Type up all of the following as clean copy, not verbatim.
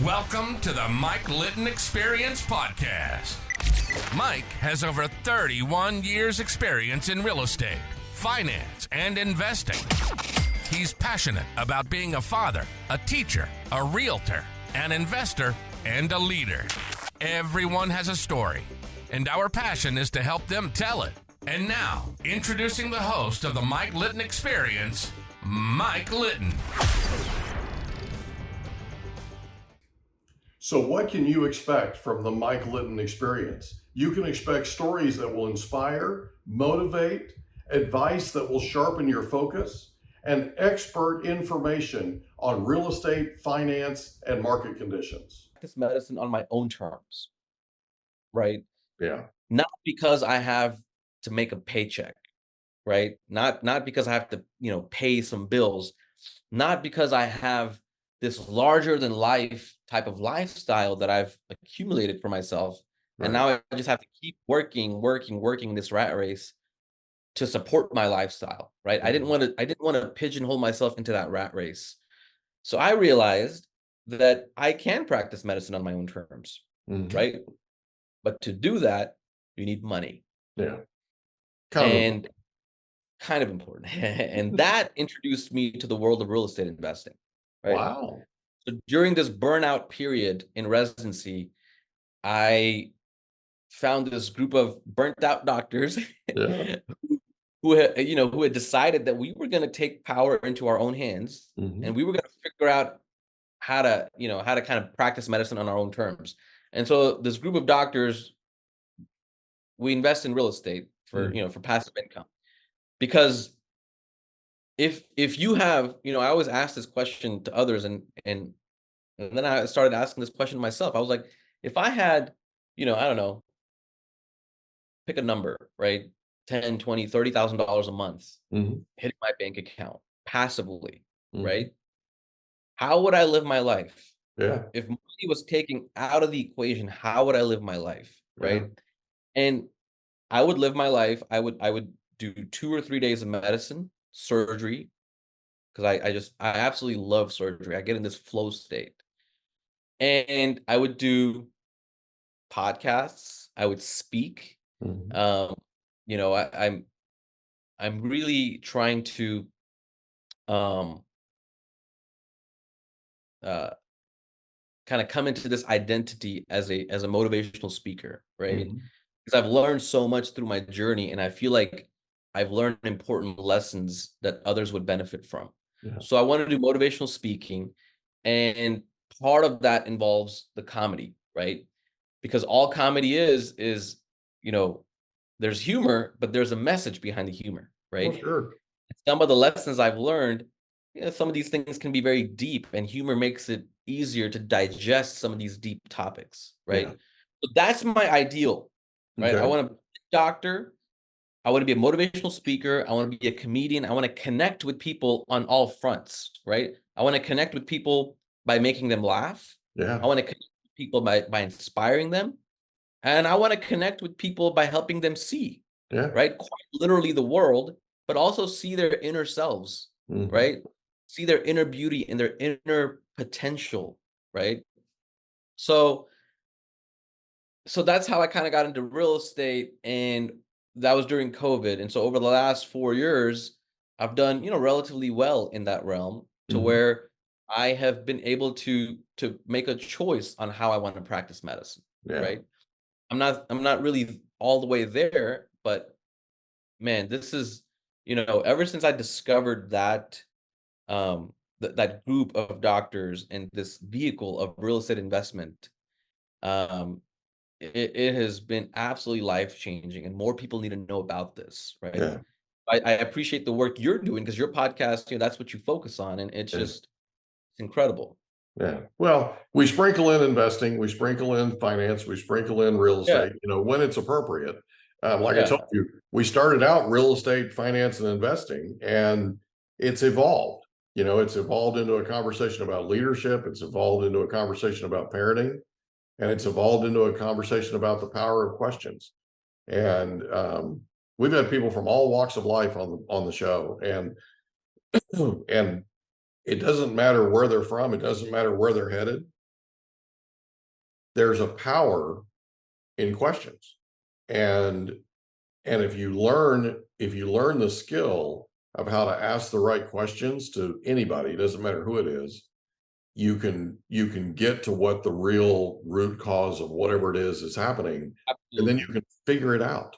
Welcome to the Mike Litton Experience Podcast. Mike has over 31 years experience in real estate, finance, and investing. He's passionate about being a father, a teacher, a realtor, an investor, and a leader. Everyone has a story, and our passion is to help them tell it. And now, introducing the host of the Mike Litton Experience, Mike Litton. So what can you expect from the Mike Litton Experience? You can expect stories that will inspire, motivate, advice that will sharpen your focus, and expert information on real estate, finance, and market conditions. Practice medicine on my own terms, right? Yeah. Not because I have to make a paycheck, right? Not because I have to, pay some bills, not because I have this larger than life type of lifestyle that I've accumulated for myself. Right. And now I just have to keep working in this rat race to support my lifestyle, right? I didn't want to pigeonhole myself into that rat race. So I realized that I can practice medicine on my own terms, right? But to do that, you need money. Yeah. Kind of important. And that introduced me to the world of real estate investing. Right? Wow. So during this burnout period in residency, I found this group of burnt out doctors who had decided that we were going to take power into our own hands, and we were going to figure out how to kind of practice medicine on our own terms. And so this group of doctors, we invest in real estate for for passive income, because if you have, I always ask this question to others, and then I started asking this question to myself. I was like, if I had, I don't know, pick a number, right? $10, $20, $30,000 a month hitting my bank account passively, right? How would I live my life? Yeah. If money was taken out of the equation, how would I live my life, right? And I would live my life. I would do 2 or 3 days of medicine, surgery, because I absolutely love surgery. I get in this flow state. And I would do podcasts. I would speak. I'm really trying to kind of come into this identity as a motivational speaker, right? Because I've learned so much through my journey, and I feel like I've learned important lessons that others would benefit from. So I want to do motivational speaking, and part of that involves the comedy, right? Because all comedy is there's humor, but there's a message behind the humor, right? Oh, sure. Some of the lessons I've learned, some of these things can be very deep, and humor makes it easier to digest some of these deep topics, right? So that's my ideal, right? I want to be a doctor. I want to be a motivational speaker. I want to be a comedian. I want to connect with people on all fronts, right? I want to connect with people by making them laugh. I want to connect with people by inspiring them. And I want to connect with people by helping them see, right? Quite literally the world, but also see their inner selves, right? See their inner beauty and their inner potential, right? So that's how I kind of got into real estate, and that was during COVID. And so over the last 4 years, I've done, relatively well in that realm, to where I have been able to make a choice on how I want to practice medicine, right? I'm not really all the way there, but man, this is, ever since I discovered that that group of doctors and this vehicle of real estate investment, it has been absolutely life-changing, and more people need to know about this, right? I appreciate the work you're doing, because your podcast, that's what you focus on, and it's just it's incredible. Yeah. Well, we sprinkle in investing, we sprinkle in finance, we sprinkle in real estate, when it's appropriate. Like I told you, we started out real estate, finance, and investing, and it's evolved. It's evolved into a conversation about leadership. It's evolved into a conversation about parenting, and it's evolved into a conversation about the power of questions. And we've had people from all walks of life on the show, and it doesn't matter where they're from. It doesn't matter where they're headed. there's a power in questions. And if you learn the skill of how to ask the right questions to anybody, it doesn't matter who it is, you can get to what the real root cause of whatever it is happening. Absolutely. And then you can figure it out.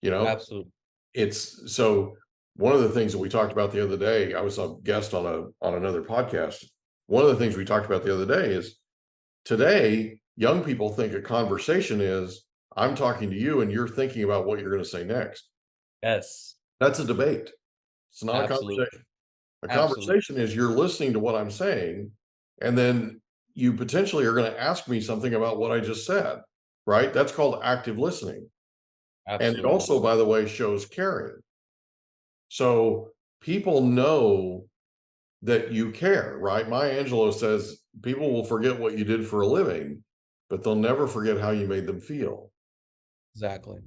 Absolutely. It's so one of the things that we talked about the other day, I was a guest on another podcast. One of the things we talked about the other day is today, young people think a conversation is I'm talking to you and you're thinking about what you're going to say next. Yes. That's a debate. It's not Absolutely. a conversation. A conversation is you're listening to what I'm saying, and then you potentially are going to ask me something about what I just said, right? That's called active listening. Absolutely. And it also, by the way, shows caring. So people know that you care, right? Maya Angelou says people will forget what you did for a living, but they'll never forget how you made them feel. Exactly.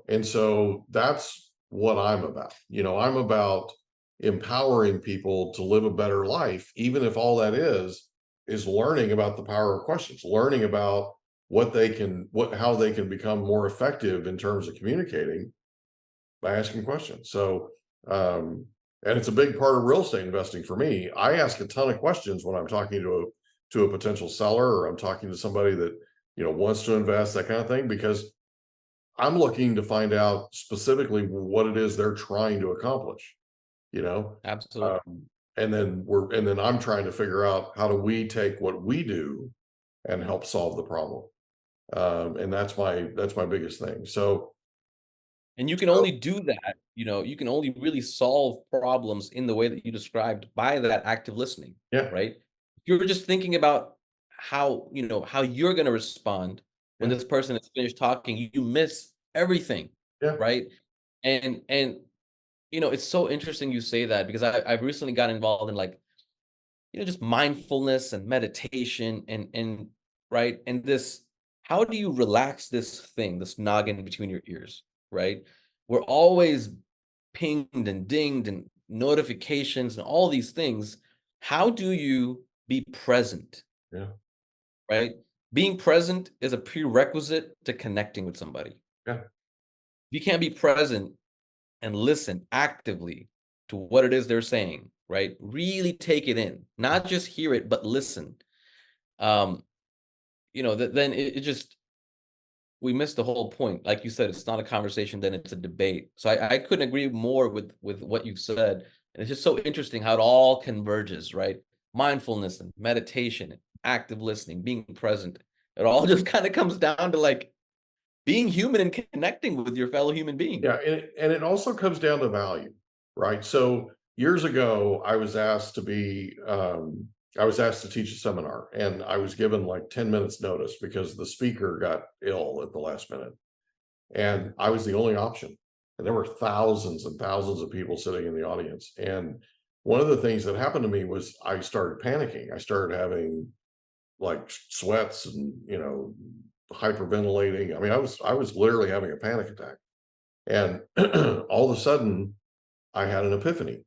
And so that's what I'm about. I'm about empowering people to live a better life, even if all that is learning about the power of questions, learning about how they can become more effective in terms of communicating by asking questions. So, and it's a big part of real estate investing for me. I ask a ton of questions when I'm talking to a potential seller, or I'm talking to somebody that, wants to invest, that kind of thing, because I'm looking to find out specifically what it is they're trying to accomplish, Absolutely. and then I'm trying to figure out how do we take what we do and help solve the problem. And that's my biggest thing. So, and you can only do that, you can only really solve problems in the way that you described by that active listening. yeah, Right? If you're just thinking about how you're going to respond when Yeah. this person is finished talking, you miss everything. Yeah. Right? And it's so interesting you say that, because I've recently gotten involved in just mindfulness and meditation and right, and this, how do you relax this noggin between your ears, right? We're always pinged and dinged and notifications and all these things. How do you be present? Yeah. Right? Being present is a prerequisite to connecting with somebody. Yeah. If you can't be present and listen actively to what it is they're saying, right? Really take it in, not just hear it, but listen. Then it just, we missed the whole point. Like you said, it's not a conversation, then it's a debate. So I couldn't agree more with what you've said. And it's just so interesting how it all converges, right? Mindfulness and meditation, and active listening, being present. It all just kind of comes down to being human and connecting with your fellow human being. Yeah, and it also comes down to value, right? So years ago, I was asked to teach a seminar, and I was given 10 minutes notice because the speaker got ill at the last minute, and I was the only option. And there were thousands and thousands of people sitting in the audience. And one of the things that happened to me was I started panicking. I started having sweats and hyperventilating. I mean, I was literally having a panic attack. And all of a sudden, I had an epiphany.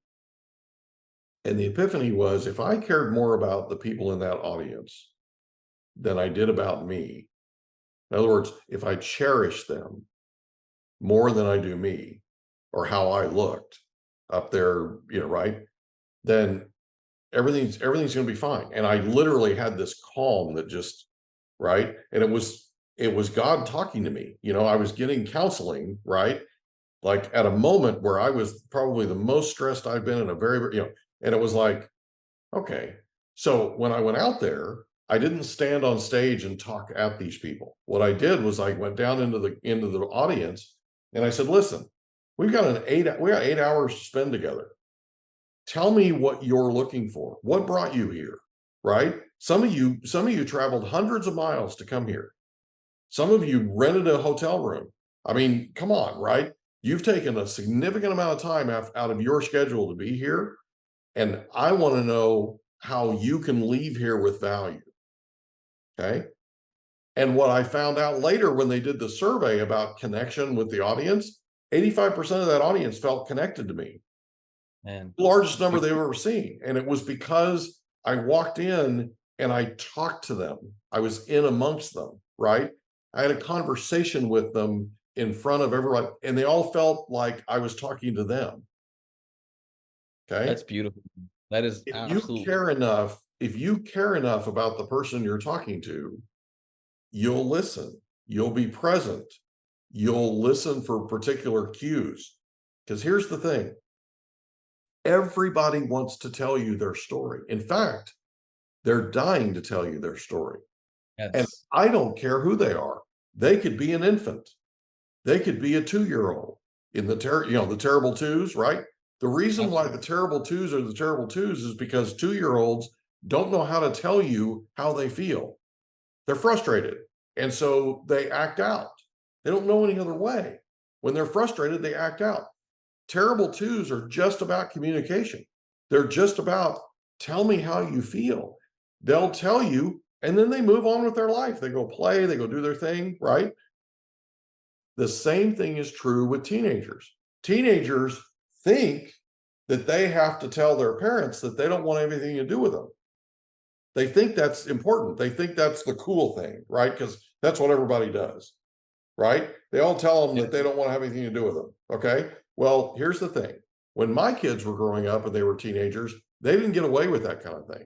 And the epiphany was, if I cared more about the people in that audience than I did about me, in other words, if I cherished them more than I do me, or how I looked up there, right, then everything's going to be fine. And I literally had this calm that just, right. And it was God talking to me. I was getting counseling, right? At a moment where I was probably the most stressed I've been in a very, and it was okay. So when I went out there, I didn't stand on stage and talk at these people. What I did was I went down into the audience and I said, listen, we got 8 hours to spend together. Tell me what you're looking for. What brought you here, right? Some of you traveled hundreds of miles to come here. Some of you rented a hotel room. I mean, come on, right? You've taken a significant amount of time out of your schedule to be here. And I want to know how you can leave here with value. Okay. And what I found out later when they did the survey about connection with the audience, 85% of that audience felt connected to me. Man. The largest number they've ever seen. And it was because I walked in and I talked to them. I was in amongst them, right? I had a conversation with them in front of everyone, and they all felt like I was talking to them. Okay. That's beautiful. That is If you absolutely. care enough, if you care enough about the person you're talking to, you'll listen, you'll be present, you'll listen for particular cues. Because here's the thing, everybody wants to tell you their story. In fact, they're dying to tell you their story. And Yes. I don't care who they are. They could be an infant. They could be a 2-year-old in the the terrible twos, right? The reason why the terrible twos are the terrible twos is because 2-year-olds don't know how to tell you how they feel. They're frustrated. And so they act out. They don't know any other way. When they're frustrated, they act out. Terrible twos are just about communication. They're just about tell me how you feel. They'll tell you, and then they move on with their life. They go play, they go do their thing, right? The same thing is true with teenagers. Teenagers think that they have to tell their parents that they don't want anything to do with them. They think that's important. They think that's the cool thing, right? Because that's what everybody does, right? They all tell them that they don't want to have anything to do with them. Okay. Well, here's the thing. When my kids were growing up and they were teenagers, they didn't get away with that kind of thing.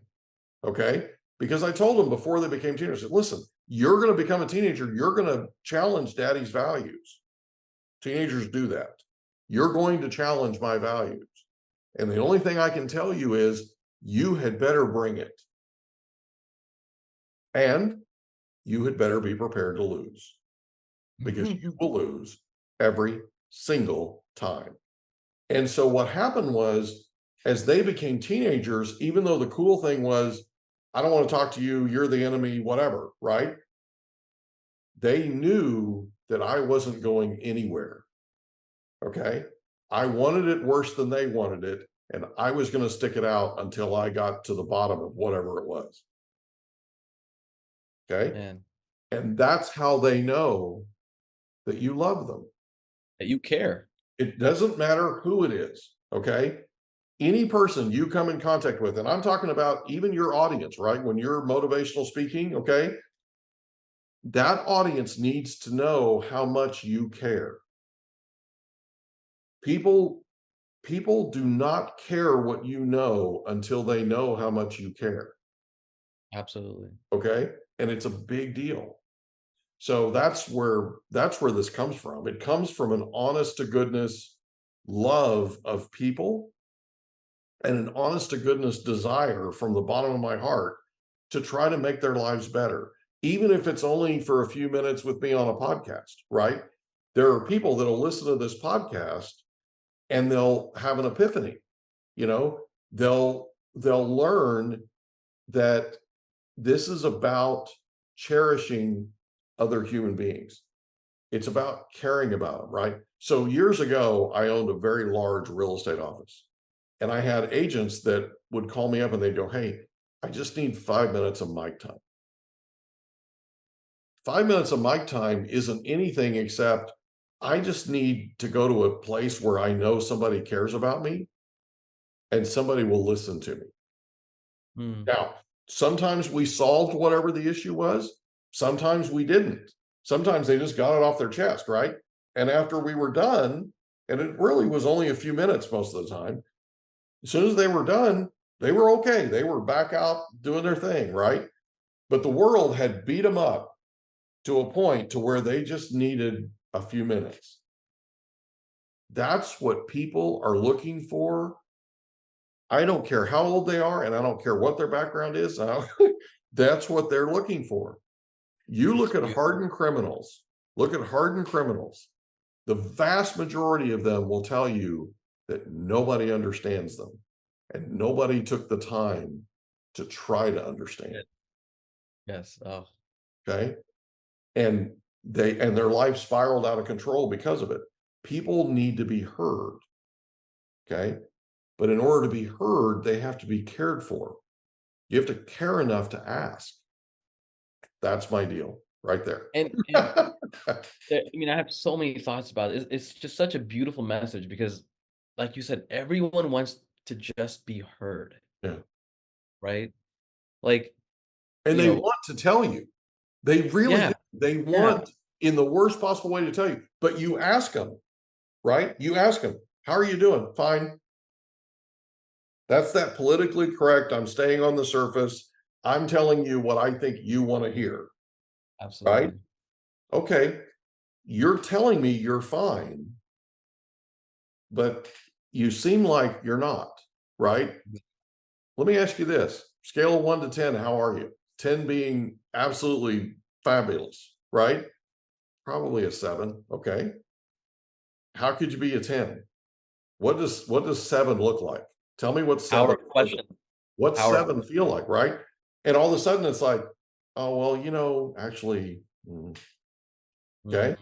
Okay. Because I told them before they became teenagers, listen, you're going to become a teenager. You're going to challenge daddy's values. Teenagers do that. You're going to challenge my values. And the only thing I can tell you is you had better bring it. And you had better be prepared to lose, because you will lose every single time. And so what happened was, as they became teenagers, even though the cool thing was, I don't want to talk to you, you're the enemy, whatever, right? They knew that I wasn't going anywhere. Okay. I wanted it worse than they wanted it. And I was going to stick it out until I got to the bottom of whatever it was. Okay. Man, And that's how they know that you love them. that you care. It doesn't matter who it is. Okay. Any person you come in contact with, and I'm talking about even your audience, right? When you're motivational speaking, okay, that audience needs to know how much you care. People do not care what you know until they know how much you care. Absolutely. Okay. And it's a big deal. So that's where this comes from. It comes from an honest to goodness love of people and an honest to goodness desire from the bottom of my heart to try to make their lives better, even if it's only for a few minutes with me on a podcast, right? There are people that'll listen to this podcast and they'll have an epiphany. They'll learn that this is about cherishing other human beings. It's about caring about them, right? So years ago, I owned a very large real estate office, and I had agents that would call me up and they'd go, hey, I just need 5 minutes of mic time. 5 minutes of mic time isn't anything except I just need to go to a place where I know somebody cares about me and somebody will listen to me. Now, sometimes we solved whatever the issue was. Sometimes we didn't. Sometimes they just got it off their chest, right? And after we were done, and it really was only a few minutes most of the time, as soon as they were done, they were okay. They were back out doing their thing, right? But the world had beat them up to a point to where they just needed a few minutes. That's what people are looking for. I don't care how old they are, and I don't care what their background is. That's what they're looking for. You look at hardened criminals, the vast majority of them will tell you that nobody understands them and nobody took the time to try to understand. Yes. Oh. Okay. And their life spiraled out of control because of it. People need to be heard. Okay. But in order to be heard, they have to be cared for. You have to care enough to ask. That's my deal right there. And I mean, I have so many thoughts about it. It's just such a beautiful message because, like you said, everyone wants to just be heard. Yeah. Right? Like, And they want to tell you. They really do. They want in the worst possible way to tell you. But you ask them, right? You ask them, how are you doing? Fine. That's that politically correct. I'm staying on the surface. I'm telling you what I think you want to hear. Absolutely. Right? Okay. You're telling me you're fine, but you seem like you're not, right? Let me ask you this. Scale of 1 to 10, how are you? 10 being absolutely fabulous, right? Probably a 7. Okay. How could you be a 10? What does 7 look like? Tell me what 7 what's 7 feel like, right? And all of a sudden it's like, oh well, actually, okay.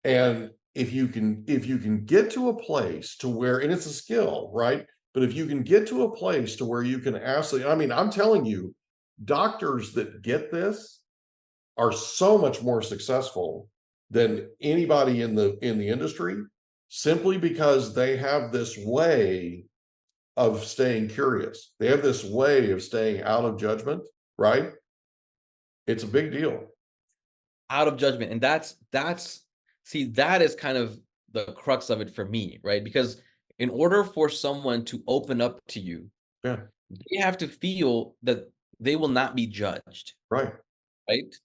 And if you can get to a place to where, and it's a skill, right? But if you can get to a place to where you can I'm telling you, doctors that get this are so much more successful than anybody in the industry, simply because they have this way of staying curious. They have this way of staying out of judgment, right? It's a big deal. Out of judgment. And that is kind of the crux of it for me, right? Because in order for someone to open up to you, they have to feel that they will not be judged. Right. Right.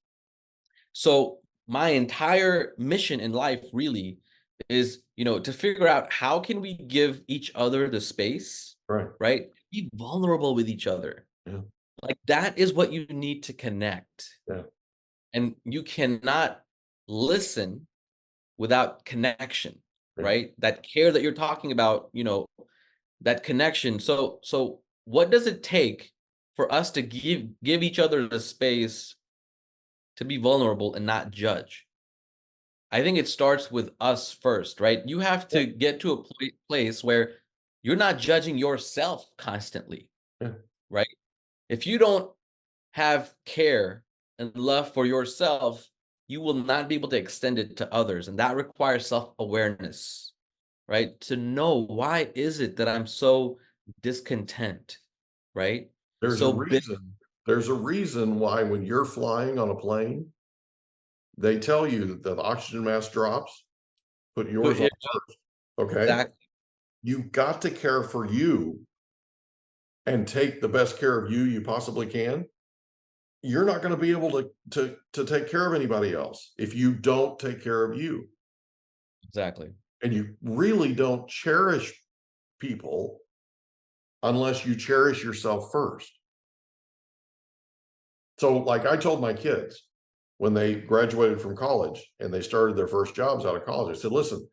So my entire mission in life really is, to figure out how can we give each other the space, right? Be vulnerable with each other. Yeah. Like that is what you need to connect. Yeah. And you cannot listen without connection, right? That care that you're talking about, that connection. So what does it take for us to give each other the space to be vulnerable and not judge? I think it starts with us first, right? You have to get to a place where you're not judging yourself constantly, right? If you don't have care and love for yourself, you will not be able to extend it to others. And that requires self-awareness, right? To know, why is it that I'm so discontent, right? There's a reason why when you're flying on a plane, they tell you that the oxygen mask drops, put yours on first. Okay. Exactly. You've got to care for you and take the best care of you possibly can. You're not going to be able to take care of anybody else if you don't take care of you. Exactly. And you really don't cherish people unless you cherish yourself first. So like I told my kids when they graduated from college and they started their first jobs out of college, I said, listen,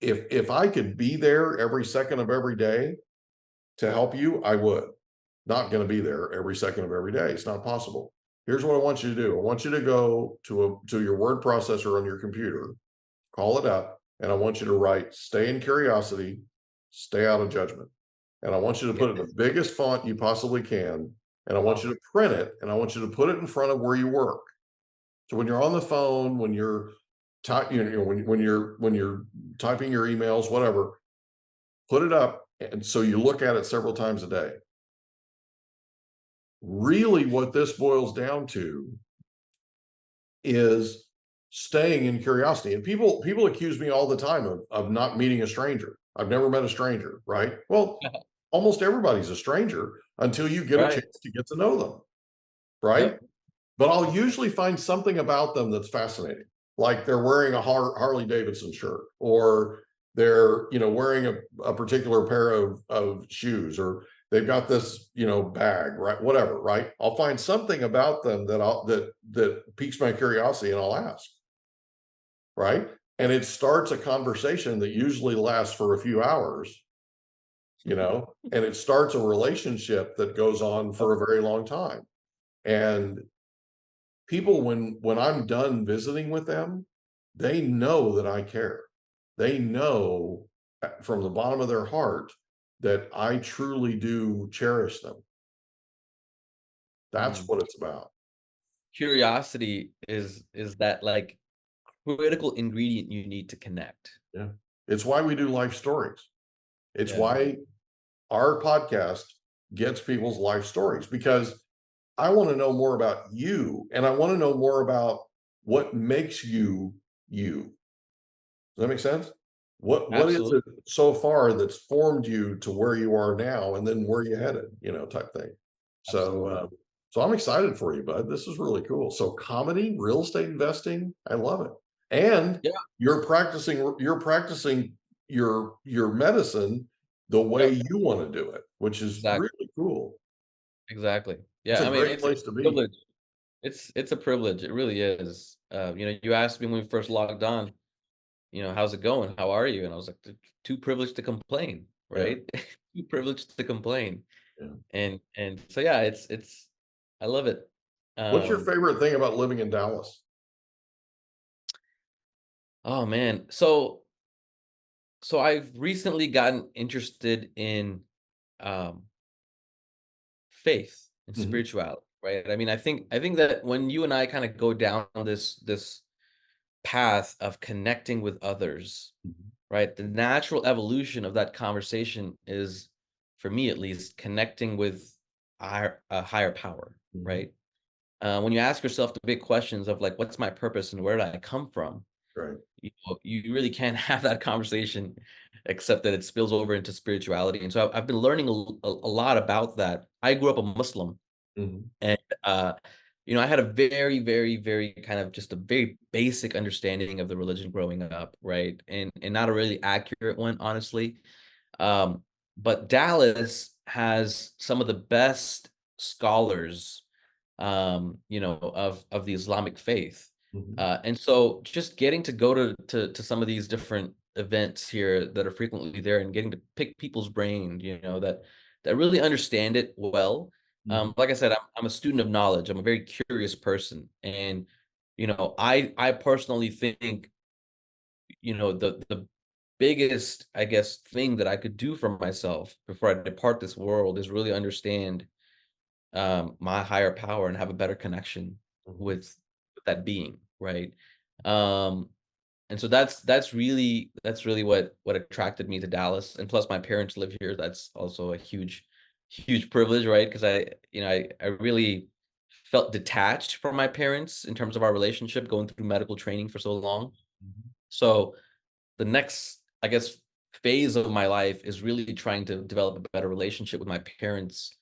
if I could be there every second of every day to help you, I would. Not going to be there every second of every day. It's not possible. Here's what I want you to do. I want you to go to your word processor on your computer, call it up, and I want you to write, stay in curiosity, stay out of judgment. And I want you to put it in the biggest font you possibly can. And I want you to print it, and I want you to put it in front of where you work. So when you're on the phone, when you're when you're typing your emails, whatever, put it up, and so you look at it several times a day. Really, what this boils down to is staying in curiosity. And people accuse me all the time of not meeting a stranger. I've never met a stranger, right? Well, almost everybody's a stranger until you get a chance to get to know them, right? But I'll usually find something about them that's fascinating. Like they're wearing a Harley Davidson shirt, or they're wearing a particular pair of shoes, or they've got this bag, right? Whatever, right? I'll find something about them that piques my curiosity, and I'll ask, right? And it starts a conversation that usually lasts for a few hours, and it starts a relationship that goes on for a very long time. And people, when I'm done visiting with them, they know that I care. They know from the bottom of their heart that I truly do cherish them. That's what it's about. Curiosity is that like critical ingredient you need to connect. Yeah. It's why we do life stories. It's why our podcast gets people's life stories, because I want to know more about you, and I want to know more about what makes you you. Does that make sense? What is Absolutely. it so far that's formed you to where you are now, and then where you headed, type thing. So, Absolutely. so I'm excited for you, bud. This is really cool. So comedy, real estate investing, I love it. And Yeah. you're practicing your medicine the way Yep. you want to do it, which is Exactly. really cool. Exactly. It's Yeah. a I mean, great it's a place to be. privilege. It's a privilege. It really is. You asked me when we first logged on, how's it going? How are you? And I was like, too privileged to complain, Yeah, right? Too privileged to complain. yeah. And so yeah, it's I love it. What's your Um, favorite thing about living in Dallas? oh man. So I've recently gotten interested in um faith and Mhm, spirituality, right? I mean, I think that when you and I kind of go down this path of connecting with others, mhm, right? The natural evolution of that conversation is, for me at least, connecting with a higher power, mhm. right? When you ask yourself the big questions of like, what's my purpose and where did I come from? Right. You really can't have that conversation except that it spills over into spirituality. And so I've been learning a lot about that. I grew up a Muslim, Mhm, and, I had a very, very, very kind of just a very basic understanding of the religion growing up, right? And not a really accurate one, honestly. Um, but Dallas has some of the best scholars, of the Islamic faith. mhm, And so just getting to go to some of these different events here that are frequently there and getting to pick people's brain, that really understand it well. mhm. Like I said, I'm a student of knowledge. I'm a very curious person. And, I personally think, the biggest, I guess, thing that I could do for myself before I depart this world is really understand my higher power and have a better connection Mhm. with that being, right? Um, and so that's really what attracted me to Dallas, and plus my parents live here. That's also a huge privilege, right? Because I really felt detached from my parents in terms of our relationship going through medical training for so long. Mhm. So the next, I guess, phase of my life is really trying to develop a better relationship with my parents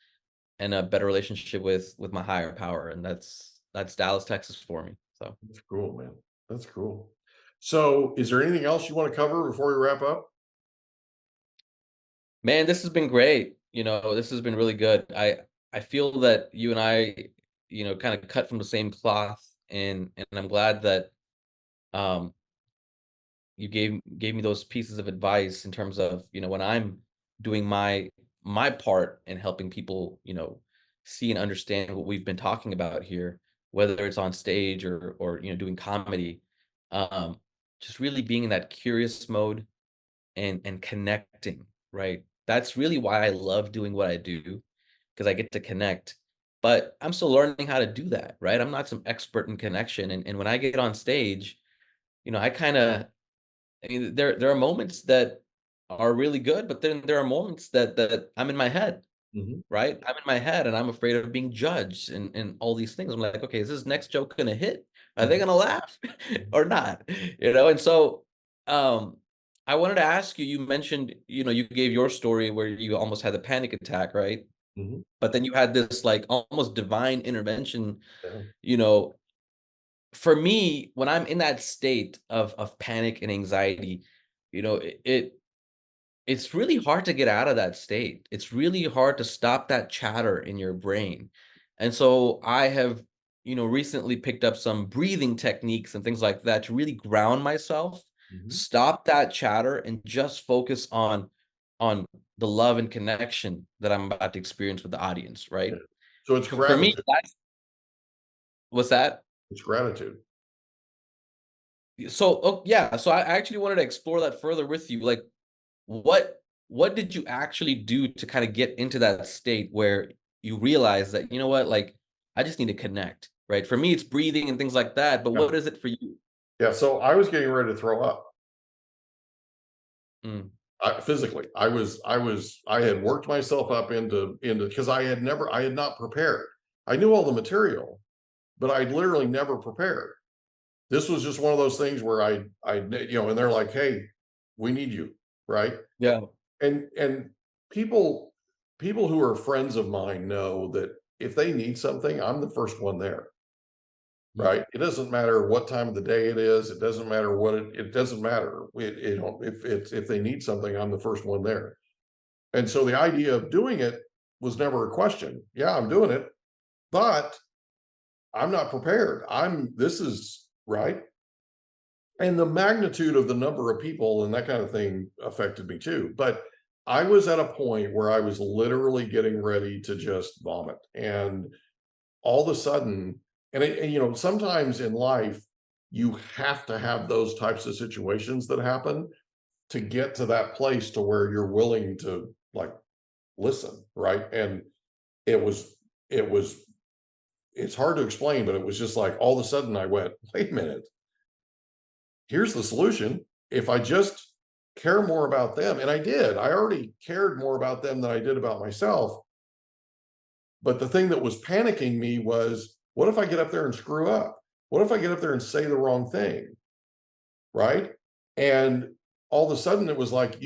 and a better relationship with my higher power, and that's Dallas, Texas for me. So, That's cool, man. That's cool. So, is there anything else you want to cover before we wrap up? man, this has been great. This has been really good. I feel that you and I, kind of cut from the same cloth, and I'm glad that um you gave me those pieces of advice in terms of, when I'm doing my part in helping people, see and understand what we've been talking about here, whether it's on stage or doing comedy, um, just really being in that curious mode and connecting, right? That's really why I love doing what I do, because I get to connect. But I'm still learning how to do that, right? I'm not some expert in connection. And when I get on stage, I kind of I mean, there are moments that are really good, but then there are moments that I'm in my head, Mhm, right? I'm in my head and I'm afraid of being judged and all these things. I'm like, okay, is this next joke gonna hit? Are they mhm, gonna laugh mhm, or not? And so um I wanted to ask you, you mentioned, you gave your story where you almost had a panic attack, right? mhm. But then you had this like almost divine intervention, Yeah. you know, for me, when I'm in that state of panic and anxiety, it's really hard to get out of that state. It's really hard to stop that chatter in your brain. And so I have, recently picked up some breathing techniques and things like that to really ground myself, Mhm. stop that chatter and just focus on the love and connection that I'm about to experience with the audience, Yeah. right? So it's For me, gratitude. that's what's that? It's gratitude. So, oh, yeah, so I actually wanted to explore that further with you. Like, what did you actually do to kind of get into that state where you realize that, like, I just need to connect, right? For me, it's breathing and things like that, but Yeah. what is it for you? Yeah. So I was getting ready to throw up. Mm, Physically, I had worked myself up into because I had not prepared. I knew all the material, but I literally never prepared. This was just one of those things where I, and they're like, hey, we need you, right? Yeah. And people who are friends of mine know that if they need something, I'm the first one there, right? It doesn't matter what time of the day it is. It doesn't matter what it doesn't matter. If they need something, I'm the first one there. And so the idea of doing it was never a question. Yeah, I'm doing it, but I'm not prepared. This is right. And the magnitude of the number of people and that kind of thing affected me too. But I was at a point where I was literally getting ready to just vomit. And all of a sudden, and sometimes in life, you have to have those types of situations that happen to get to that place to where you're willing to like listen, right? And it was it's hard to explain, but it was just like all of a sudden I went, wait a minute, here's the solution. If I just care more about them, and I already cared more about them than I did about myself. But the thing that was panicking me was, what if I get up there and screw up? What if I get up there and say the wrong thing? Right. And all of a sudden it was like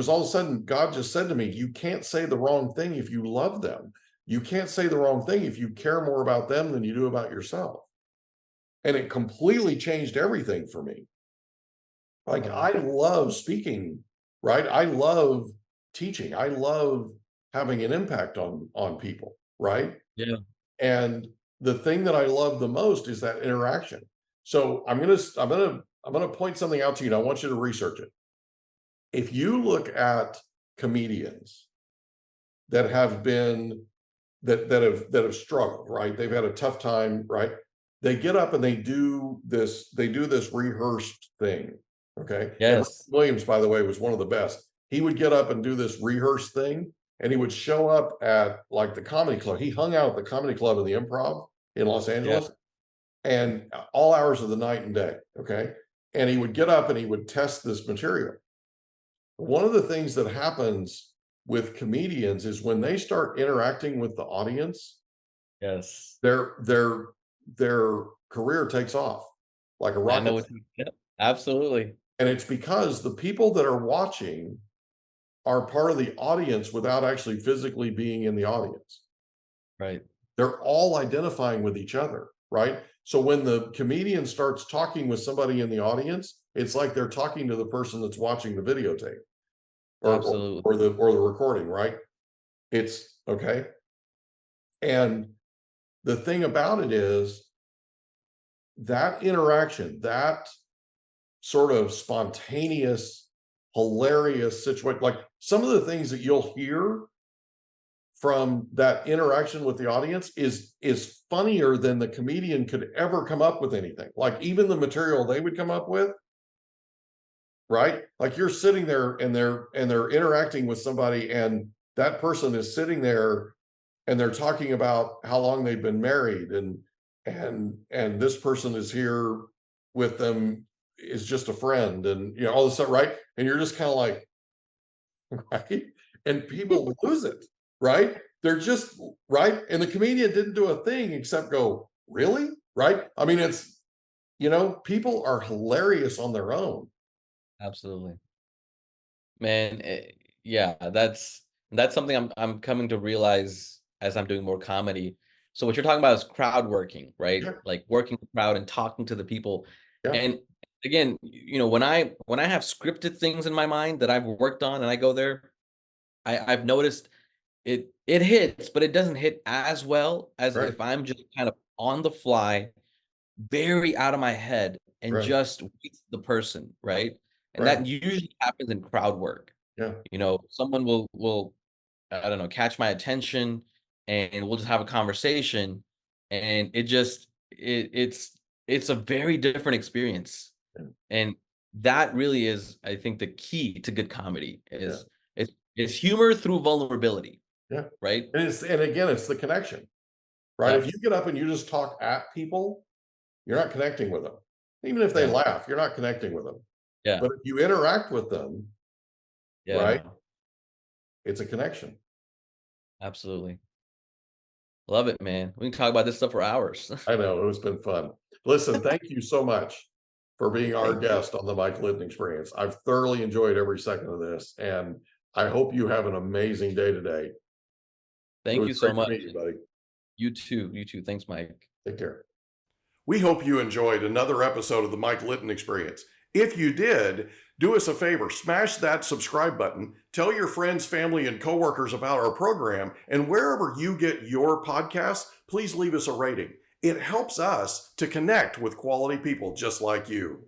all of a sudden God just said to me, you can't say the wrong thing if you love them. You can't say the wrong thing if you care more about them than you do about yourself. And it completely changed everything for me. Like I love speaking, right? I love teaching. I love having an impact on people, right? Yeah. And the thing that I love the most is that interaction. So I'm gonna point something out to you, and I want you to research it. If you look at comedians that have been that have struggled, right? They've had a tough time, right? They get up and they do this rehearsed thing. Okay. And Yes. Williams, by the way, was one of the best. He would get up and do this rehearsed thing, and he would show up at like the comedy club. He hung out at the comedy club in the Improv in Los Angeles, and all hours of the night and day. Okay. And he would get up and he would test this material. One of the things that happens with comedians is when they start interacting with the audience, Yes. their career takes off like a I know rocket. absolutely. And it's because the people that are watching are part of the audience without actually physically being in the audience. Right. They're all identifying with each other, right? So when the comedian starts talking with somebody in the audience, it's like they're talking to the person that's watching the videotape Absolutely. or the recording, right? It's okay. And the thing about it is that interaction, that sort of spontaneous, hilarious situation, like some of the things that you'll hear from that interaction with the audience is funnier than the comedian could ever come up with anything. Like even the material they would come up with, right? Like you're sitting there and they're interacting with somebody, and that person is sitting there and they're talking about how long they've been married, and this person is here with them, is just a friend, and all this stuff, right? And you're just kind of like, right? And people lose it, right? They're just right. And the comedian didn't do a thing except go, really? Right? I mean, it's people are hilarious on their own. Absolutely. Man, yeah, that's something I'm coming to realize as I'm doing more comedy. So what you're talking about is crowd working, right? Yeah, Like working the crowd and talking to the people. yeah, And again, when I have scripted things in my mind that I've worked on and I go there, I've noticed it hits, but it doesn't hit as well as right, if I'm just kind of on the fly, very out of my head, and right, just with the person, right? And right. that usually happens in crowd work. Yeah, Someone will I don't know, catch my attention, and we'll just have a conversation, and it's a very different experience. yeah, And that really is, I think, the key to good comedy yeah, is it's humor through vulnerability, yeah. right? And again, it's the connection, right? If Yep. you get up and you just talk at people, you're not connecting with them. Even if they Yeah. laugh, you're not connecting with them. Yeah. But if you interact with them, right, Yeah. it's a connection. Absolutely. Love it, man. We can talk about this stuff for hours. I know, it's been fun. Listen, thank you so much for being our guest on the Mike Litton Experience. I've thoroughly enjoyed every second of this, and I hope you have an amazing day today. Thank you so much. Meet you, buddy. You too. You too. Thanks, Mike. Take care. We hope you enjoyed another episode of the Mike Litton Experience. If you did, do us a favor, smash that subscribe button, tell your friends, family, and coworkers about our program, and wherever you get your podcasts, please leave us a rating. It helps us to connect with quality people just like you.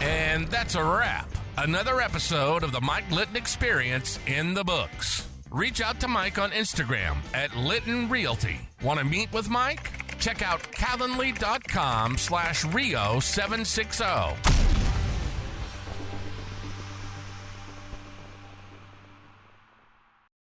And that's a wrap. Another episode of the Mike Litton Experience in the books. Reach out to Mike on Instagram at Litton Realty. Want to meet with Mike? Check out calendly.com/Rio760.